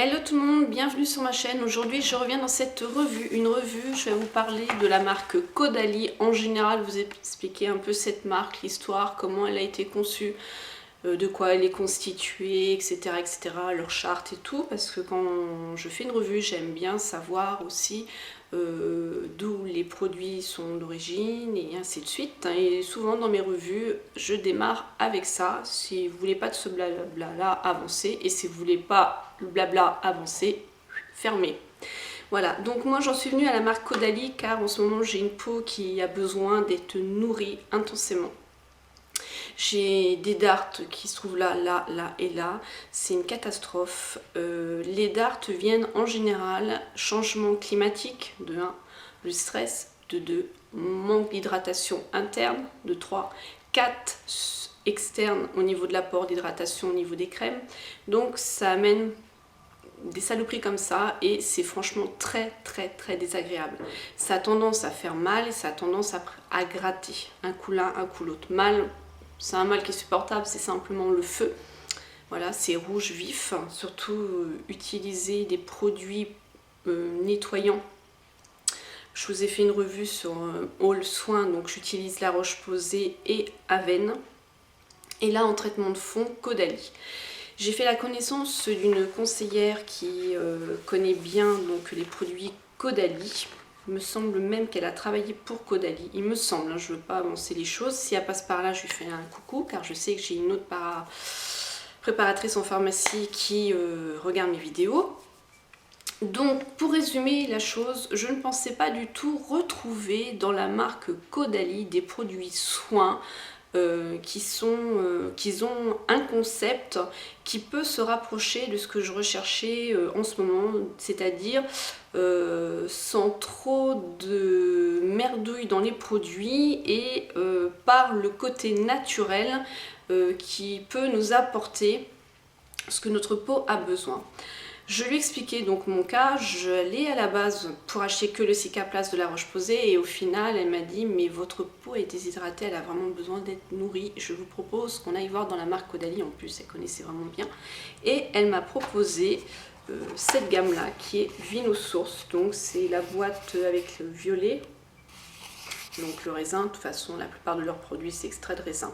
Hello tout le monde, bienvenue sur ma chaîne. Aujourd'hui je reviens dans cette revue, je vais vous parler de la marque Caudalie. En général vous expliquer un peu cette marque, l'histoire, comment elle a été conçue, de quoi elle est constituée, etc., etc., leur charte et tout, parce que quand je fais une revue j'aime bien savoir aussi d'où les produits sont d'origine et ainsi de suite. Et souvent dans mes revues je démarre avec ça. Si vous voulez pas de ce blabla là, avancez, et si vous voulez pas le blabla avancé, fermez. Voilà, donc moi j'en suis venue à la marque Caudalie car en ce moment j'ai une peau qui a besoin d'être nourrie intensément. J'ai des dartres qui se trouvent là, là, là et là. C'est une catastrophe. Les dartres viennent en général changement climatique, de 1, le stress, de 2, manque d'hydratation interne, de 3, 4, externe au niveau de l'apport d'hydratation, au niveau des crèmes. Donc ça amène des saloperies comme ça et c'est franchement très désagréable. Ça a tendance à faire mal et ça a tendance à gratter. Un coup l'un, un coup l'autre. Mal. C'est un mal qui est supportable, c'est simplement le feu. Voilà, c'est rouge vif. Surtout utiliser des produits nettoyants. Je vous ai fait une revue sur All Soin, donc j'utilise La Roche-Posay et Avène. Et là, en traitement de fond, Caudalie. J'ai fait la connaissance d'une conseillère qui connaît bien donc, les produits Caudalie. Il me semble même qu'elle a travaillé pour Caudalie. Il me semble, hein, je ne veux pas avancer les choses. Si elle passe par là, je lui fais un coucou, car je sais que j'ai une autre préparatrice en pharmacie qui regarde mes vidéos. Donc, pour résumer la chose, je ne pensais pas du tout retrouver dans la marque Caudalie des produits soins qui ont un concept qui peut se rapprocher de ce que je recherchais en ce moment, c'est-à-dire sans trop de merdouille dans les produits et par le côté naturel qui peut nous apporter ce que notre peau a besoin. Je lui expliquais donc mon cas, j'allais à la base pour acheter que le Cicaplast de La Roche-Posay et au final elle m'a dit mais votre peau est déshydratée, elle a vraiment besoin d'être nourrie, je vous propose qu'on aille voir dans la marque Caudalie, en plus elle connaissait vraiment bien, et elle m'a proposé cette gamme là qui est Vino Source, donc c'est la boîte avec le violet, donc le raisin, de toute façon la plupart de leurs produits c'est extrait de raisin.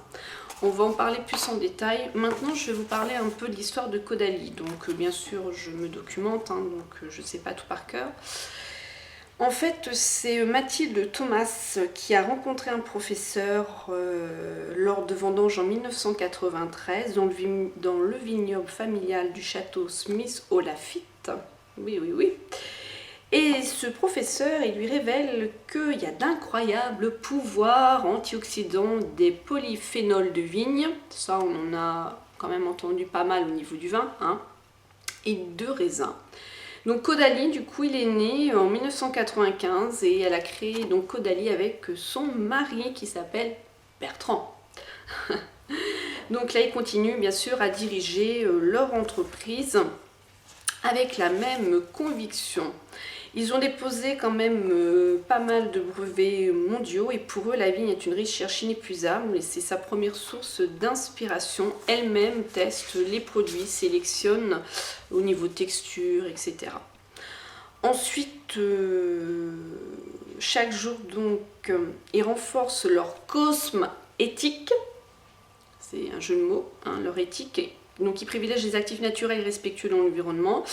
On va en parler plus en détail. Maintenant, je vais vous parler un peu de l'histoire de Caudalie. Donc, bien sûr, je me documente, hein, donc je ne sais pas tout par cœur. En fait, c'est Mathilde Thomas qui a rencontré un professeur lors de vendanges en 1993 dans le vignoble familial du château Smith au Lafitte. Oui, oui, oui. Et ce professeur, il lui révèle qu'il y a d'incroyables pouvoirs antioxydants des polyphénols de vigne. Ça, on en a quand même entendu pas mal au niveau du vin, hein, et de raisin. Donc Caudalie, du coup, il est né en 1995 et elle a créé donc Caudalie avec son mari qui s'appelle Bertrand. Donc là, il continue bien sûr à diriger leur entreprise avec la même conviction. Ils ont déposé quand même pas mal de brevets mondiaux et pour eux la vigne est une recherche inépuisable et c'est sa première source d'inspiration. Elle-même teste les produits, sélectionne au niveau texture, etc. Ensuite, chaque jour donc, ils renforcent leur cosme éthique, c'est un jeu de mots, hein, leur éthique. Donc ils privilègent les actifs naturels et respectueux dans l'environnement.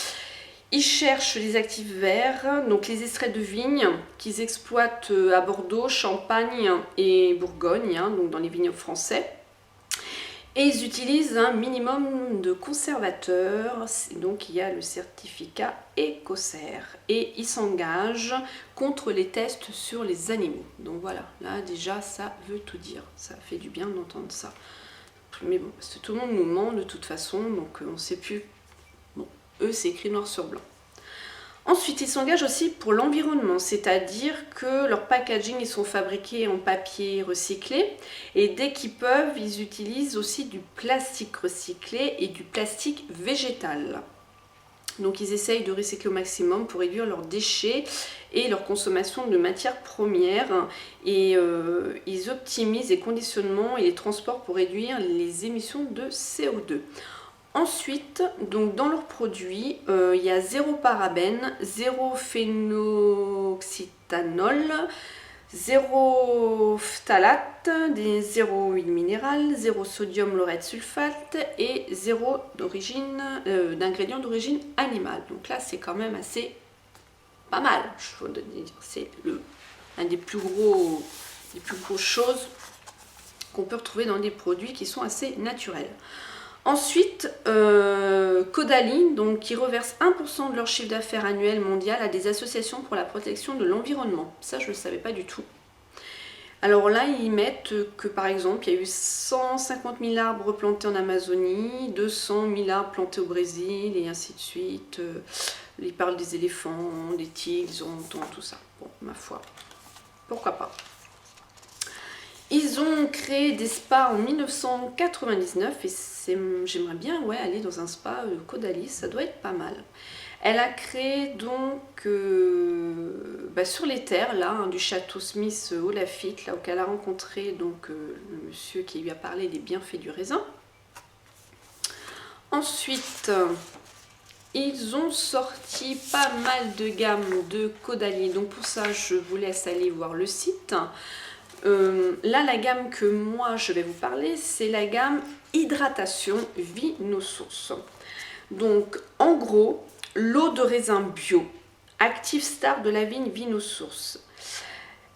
Ils cherchent les actifs verts, donc les extraits de vigne qu'ils exploitent à Bordeaux, Champagne et Bourgogne, hein, donc dans les vignobles français. Et ils utilisent un minimum de conservateurs, donc il y a le certificat Écossaire. Et ils s'engagent contre les tests sur les animaux. Donc voilà, là déjà ça veut tout dire, ça fait du bien d'entendre ça. Mais bon, parce que tout le monde nous ment de toute façon, donc on ne sait plus. Bon, eux c'est écrit noir sur blanc. Ensuite, ils s'engagent aussi pour l'environnement, c'est-à-dire que leurs packaging ils sont fabriqués en papier recyclé et dès qu'ils peuvent, ils utilisent aussi du plastique recyclé et du plastique végétal. Donc ils essayent de recycler au maximum pour réduire leurs déchets et leur consommation de matières premières et ils optimisent les conditionnements et les transports pour réduire les émissions de CO2. Ensuite, donc dans leurs produits, il y a 0 parabène, 0 phénoxyéthanol, 0 phtalate, 0 huile minérale, 0 sodium laureth sulfate et 0 d'ingrédients d'origine animale. Donc là, c'est quand même assez pas mal, je veux dire. C'est un des plus grosses choses qu'on peut retrouver dans des produits qui sont assez naturels. Ensuite, Caudalie, donc, qui reverse 1% de leur chiffre d'affaires annuel mondial à des associations pour la protection de l'environnement. Ça, je ne le savais pas du tout. Alors là, ils mettent que par exemple, il y a eu 150 000 arbres plantés en Amazonie, 200 000 arbres plantés au Brésil, et ainsi de suite. Ils parlent des éléphants, des tigres, des orang-outans, tout ça. Bon, ma foi, pourquoi pas. Ils ont créé des spas en 1999 et j'aimerais bien aller dans un spa Caudalie, ça doit être pas mal. Elle a créé donc sur les terres là, du château Smith au Lafitte, là où elle a rencontré donc, le monsieur qui lui a parlé des bienfaits du raisin. Ensuite, ils ont sorti pas mal de gammes de Caudalie, donc pour ça je vous laisse aller voir le site. Là, la gamme que moi je vais vous parler, c'est la gamme Hydratation Vinosource. Donc, en gros, l'eau de raisin bio, Active Star de la vigne Vinosource.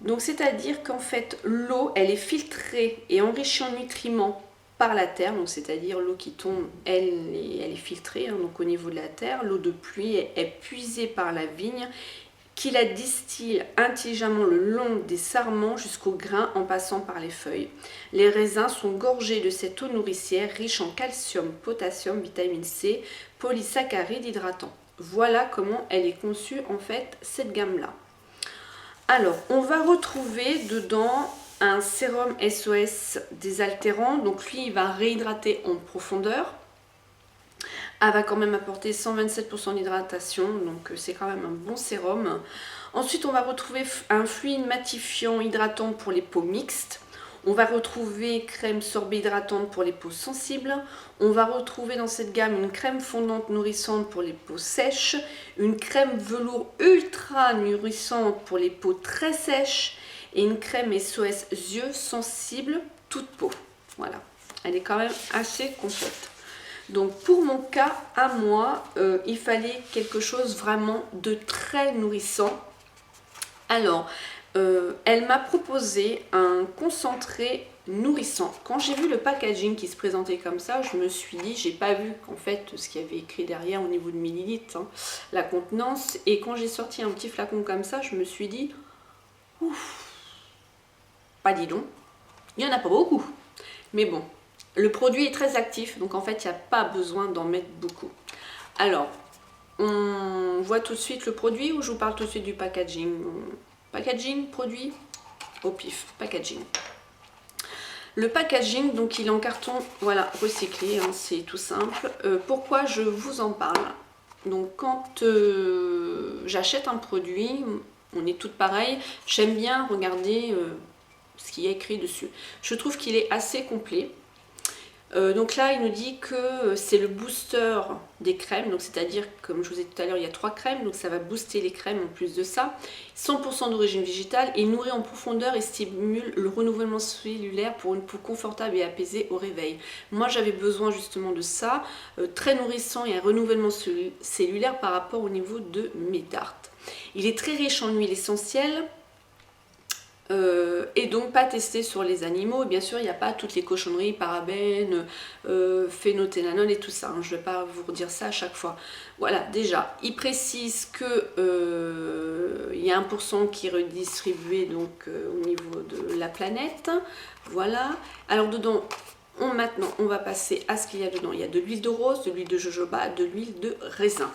Donc, c'est-à-dire qu'en fait, l'eau, elle est filtrée et enrichie en nutriments par la terre. Donc, c'est-à-dire l'eau qui tombe, elle est filtrée, hein, donc au niveau de la terre. L'eau de pluie est puisée par la vigne, qui la distille intelligemment le long des sarments jusqu'au grain en passant par les feuilles. Les raisins sont gorgés de cette eau nourricière riche en calcium, potassium, vitamine C, polysaccharides hydratants. Voilà comment elle est conçue en fait cette gamme-là. Alors, on va retrouver dedans un sérum SOS désaltérant. Donc lui, il va réhydrater en profondeur. Elle va quand même apporter 127% d'hydratation, donc c'est quand même un bon sérum. Ensuite, on va retrouver un fluide matifiant hydratant pour les peaux mixtes. On va retrouver crème sorbet hydratante pour les peaux sensibles. On va retrouver dans cette gamme une crème fondante nourrissante pour les peaux sèches, une crème velours ultra nourrissante pour les peaux très sèches et une crème SOS yeux sensibles toute peau. Voilà, elle est quand même assez complète. Donc pour mon cas, à moi, il fallait quelque chose vraiment de très nourrissant. Alors, elle m'a proposé un concentré nourrissant. Quand j'ai vu le packaging qui se présentait comme ça, je me suis dit, j'ai pas vu en fait ce qu'il y avait écrit derrière au niveau de millilitres, hein, la contenance. Et quand j'ai sorti un petit flacon comme ça, je me suis dit, ouf, pas dis donc, il n'y en a pas beaucoup. Mais bon. Le produit est très actif, donc en fait, il n'y a pas besoin d'en mettre beaucoup. Alors, on voit tout de suite le produit ou je vous parle tout de suite du packaging? Packaging, produit, au pif, packaging. Le packaging, donc il est en carton, voilà, recyclé, hein, c'est tout simple. Pourquoi je vous en parle? Donc quand j'achète un produit, on est toutes pareilles, j'aime bien regarder ce qu'il y a écrit dessus. Je trouve qu'il est assez complet. Donc là, il nous dit que c'est le booster des crèmes, donc c'est-à-dire, comme je vous ai dit tout à l'heure, il y a 3 crèmes, donc ça va booster les crèmes en plus de ça. 100% d'origine végétale et nourrit en profondeur et stimule le renouvellement cellulaire pour une peau confortable et apaisée au réveil. Moi, j'avais besoin justement de ça, très nourrissant et un renouvellement cellulaire par rapport au niveau de mes dards. Il est très riche en huile essentielle. Et donc pas testé sur les animaux, et bien sûr il n'y a pas toutes les cochonneries, parabènes, phénoténanol et tout ça, hein. Je ne vais pas vous redire ça à chaque fois. Voilà, déjà, il précise que il y a 1% qui est redistribué donc, au niveau de la planète. Voilà, alors dedans, maintenant on va passer à ce qu'il y a dedans. Il y a de l'huile de rose, de l'huile de jojoba, de l'huile de raisin.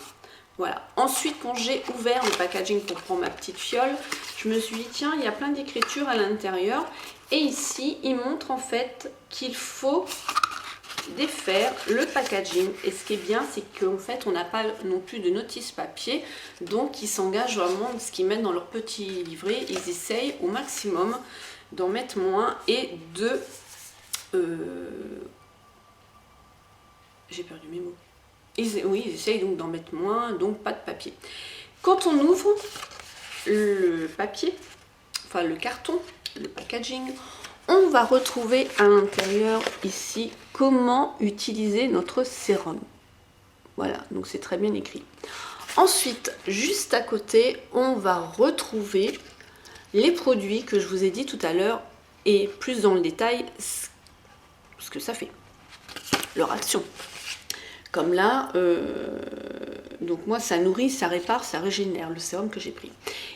Voilà. Ensuite, quand j'ai ouvert le packaging pour prendre ma petite fiole, je me suis dit, tiens, il y a plein d'écritures à l'intérieur. Et ici, il montre en fait qu'il faut défaire le packaging. Et ce qui est bien, c'est qu'en fait, on n'a pas non plus de notice papier. Donc, ils s'engagent vraiment, ce qu'ils mettent dans leur petit livret, ils essayent au maximum d'en mettre moins et de J'ai perdu mes mots. Oui, ils essayent donc d'en mettre moins, donc pas de papier. Quand on ouvre le papier, enfin le carton, le packaging, on va retrouver à l'intérieur ici comment utiliser notre sérum. Voilà, donc c'est très bien écrit. Ensuite, juste à côté, on va retrouver les produits que je vous ai dit tout à l'heure et plus dans le détail ce que ça fait, leur action. Comme là, donc moi ça nourrit, ça répare, ça régénère le sérum que j'ai pris.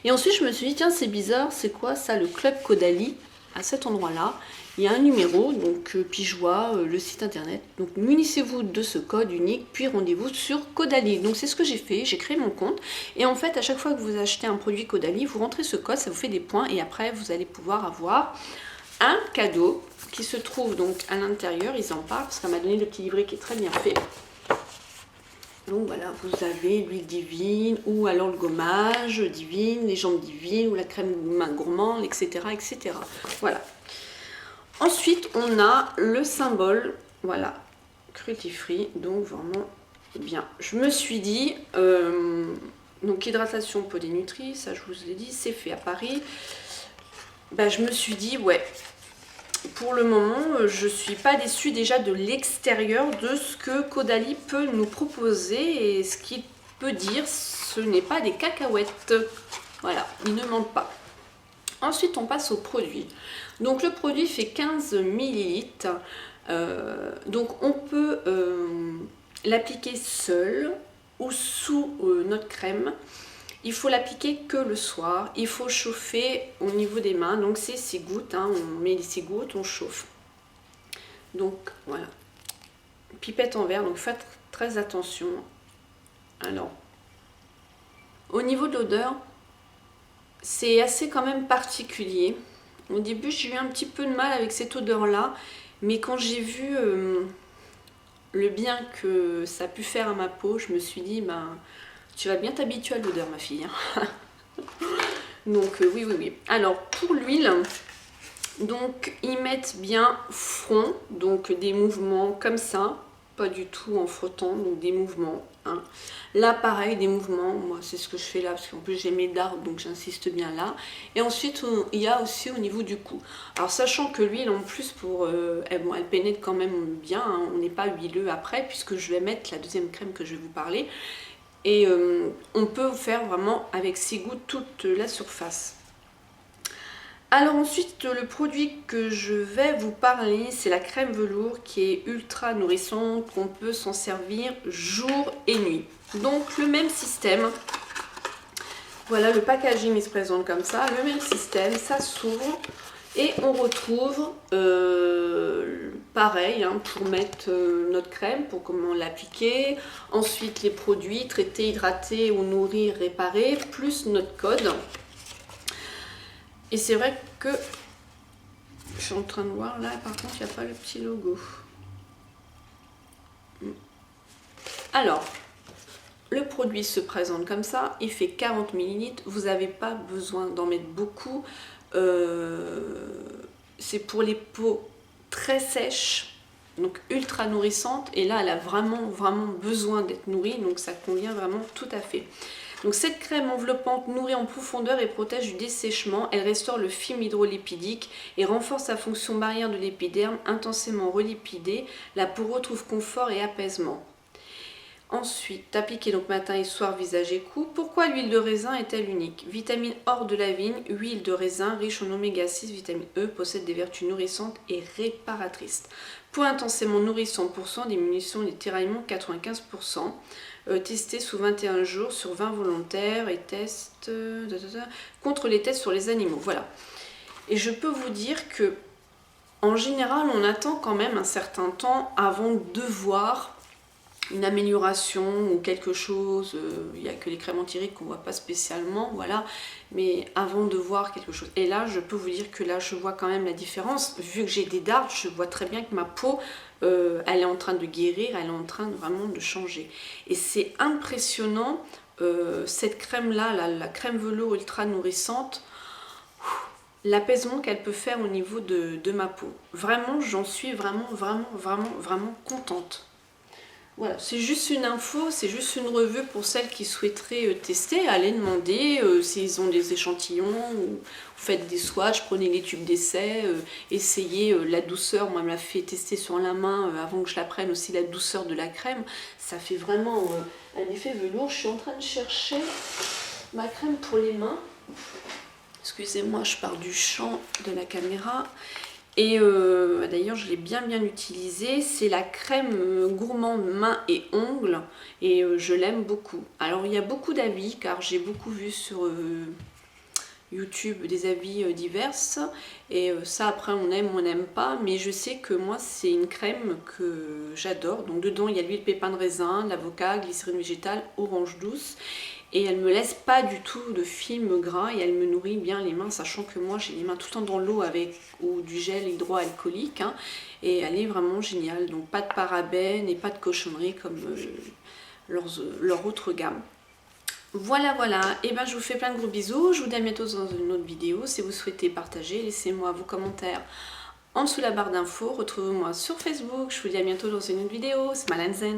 Et ensuite je me suis dit tiens c'est bizarre, c'est quoi ça, le club Caudalie? À cet endroit-là, il y a un numéro, donc puis je vois le site internet. Donc munissez-vous de ce code unique, puis rendez-vous sur Caudalie. Donc c'est ce que j'ai fait, j'ai créé mon compte. Et en fait, à chaque fois que vous achetez un produit Caudalie, vous rentrez ce code, ça vous fait des points. Et après, vous allez pouvoir avoir un cadeau qui se trouve donc à l'intérieur. Ils en parlent, parce qu'on m'a donné le petit livret qui est très bien fait. Donc voilà, vous avez l'huile divine, ou alors le gommage divine, les jambes divines, ou la crème main gourmande, etc. etc. Voilà. Ensuite, on a le symbole, voilà, cruelty free, donc vraiment bien. Je me suis dit, donc hydratation polynutrie, ça je vous l'ai dit, c'est fait à Paris. Ben, je me suis dit, ouais, pour le moment, je ne suis pas déçue déjà de l'extérieur de ce que Caudalie peut nous proposer et ce qu'il peut dire, ce n'est pas des cacahuètes. Voilà, il ne manque pas. Ensuite, on passe au produit. Donc, le produit fait 15 ml. Donc, on peut l'appliquer seul ou sous notre crème. Il faut l'appliquer que le soir. Il faut chauffer au niveau des mains. Donc, c'est 6 gouttes. Hein. On met les 6 gouttes, on chauffe. Donc, voilà. Pipette en verre. Donc, faites très attention. Alors, au niveau de l'odeur, c'est assez quand même particulier. Au début, j'ai eu un petit peu de mal avec cette odeur-là, mais quand j'ai vu le bien que ça a pu faire à ma peau, je me suis dit, ben, tu vas bien t'habituer à l'odeur, ma fille. Hein. Donc, oui, oui, oui. Alors, pour l'huile, donc, ils mettent bien front, donc des mouvements comme ça, pas du tout en frottant, donc des mouvements. Hein. Là, pareil, des mouvements, moi c'est ce que je fais là, parce qu'en plus j'ai mes dards, donc j'insiste bien là. Et ensuite, il y a aussi au niveau du cou. Alors, sachant que l'huile, en plus, elle pénètre quand même bien, hein, on n'est pas huileux après, puisque je vais mettre la deuxième crème que je vais vous parler. Et on peut faire vraiment avec 6 gouttes toute la surface. Alors ensuite, le produit que je vais vous parler, c'est la crème velours qui est ultra nourrissante, qu'on peut s'en servir jour et nuit. Donc le même système, voilà le packaging il se présente comme ça, le même système, ça s'ouvre et on retrouve pareil hein, pour mettre notre crème, pour comment l'appliquer, ensuite les produits traités, hydratés ou nourrir, réparer, plus notre code. Et c'est vrai que je suis en train de voir là, par contre, il n'y a pas le petit logo. Alors, le produit se présente comme ça, il fait 40 ml, vous n'avez pas besoin d'en mettre beaucoup. C'est pour les peaux très sèches, donc ultra nourrissantes. Et là, elle a vraiment, vraiment besoin d'être nourrie, donc ça convient vraiment tout à fait. Donc cette crème enveloppante nourrit en profondeur et protège du dessèchement. Elle restaure le film hydrolipidique et renforce la fonction barrière de l'épiderme. Intensément relipidée, la peau retrouve confort et apaisement. Ensuite, appliquer donc matin et soir, visage et cou. Pourquoi l'huile de raisin est-elle unique? Vitamine hors de la vigne, huile de raisin riche en oméga 6, vitamine E, possède des vertus nourrissantes et réparatrices. Peau intensément nourrie 100%, diminution des tiraillements 95%. Testé sous 21 jours sur 20 volontaires et test contre les tests sur les animaux. Voilà. Et je peux vous dire que en général, on attend quand même un certain temps avant de voir une amélioration ou quelque chose. Il n'y a que les crèmes anti-rides qu'on ne voit pas spécialement, voilà. Mais avant de voir quelque chose. Et là, je peux vous dire que là, je vois quand même la différence. Vu que j'ai des dards, je vois très bien que ma peau, elle est en train de guérir, elle est en train vraiment de changer. Et c'est impressionnant, cette crème-là, la crème velours ultra nourrissante, l'apaisement qu'elle peut faire au niveau de ma peau. Vraiment, j'en suis vraiment contente. Voilà, c'est juste une info, c'est juste une revue pour celles qui souhaiteraient tester. Allez demander s'ils ont des échantillons, ou vous faites des swatchs, prenez les tubes d'essai, essayez la douceur. Moi, elle m'a fait tester sur la main avant que je la prenne aussi la douceur de la crème. Ça fait vraiment un effet velours. Je suis en train de chercher ma crème pour les mains. Excusez-moi, je pars du champ de la caméra. Et d'ailleurs je l'ai bien utilisée, c'est la crème gourmande mains et ongles et je l'aime beaucoup. Alors il y a beaucoup d'avis car j'ai beaucoup vu sur YouTube des avis divers et ça après on aime ou on n'aime pas, mais je sais que moi c'est une crème que j'adore. Donc dedans il y a l'huile pépin de raisin, l'avocat, glycérine végétale, orange douce. Et elle me laisse pas du tout de film gras et elle me nourrit bien les mains, sachant que moi j'ai les mains tout le temps dans l'eau avec ou du gel hydroalcoolique hein, et elle est vraiment géniale. Donc pas de parabènes et pas de cochonneries comme leur autre gamme. Voilà, et ben je vous fais plein de gros bisous, je vous dis à bientôt dans une autre vidéo. Si vous souhaitez partager, laissez-moi vos commentaires en dessous de la barre d'infos. Retrouvez-moi sur Facebook, je vous dis à bientôt dans une autre vidéo. C'est Malane Zen.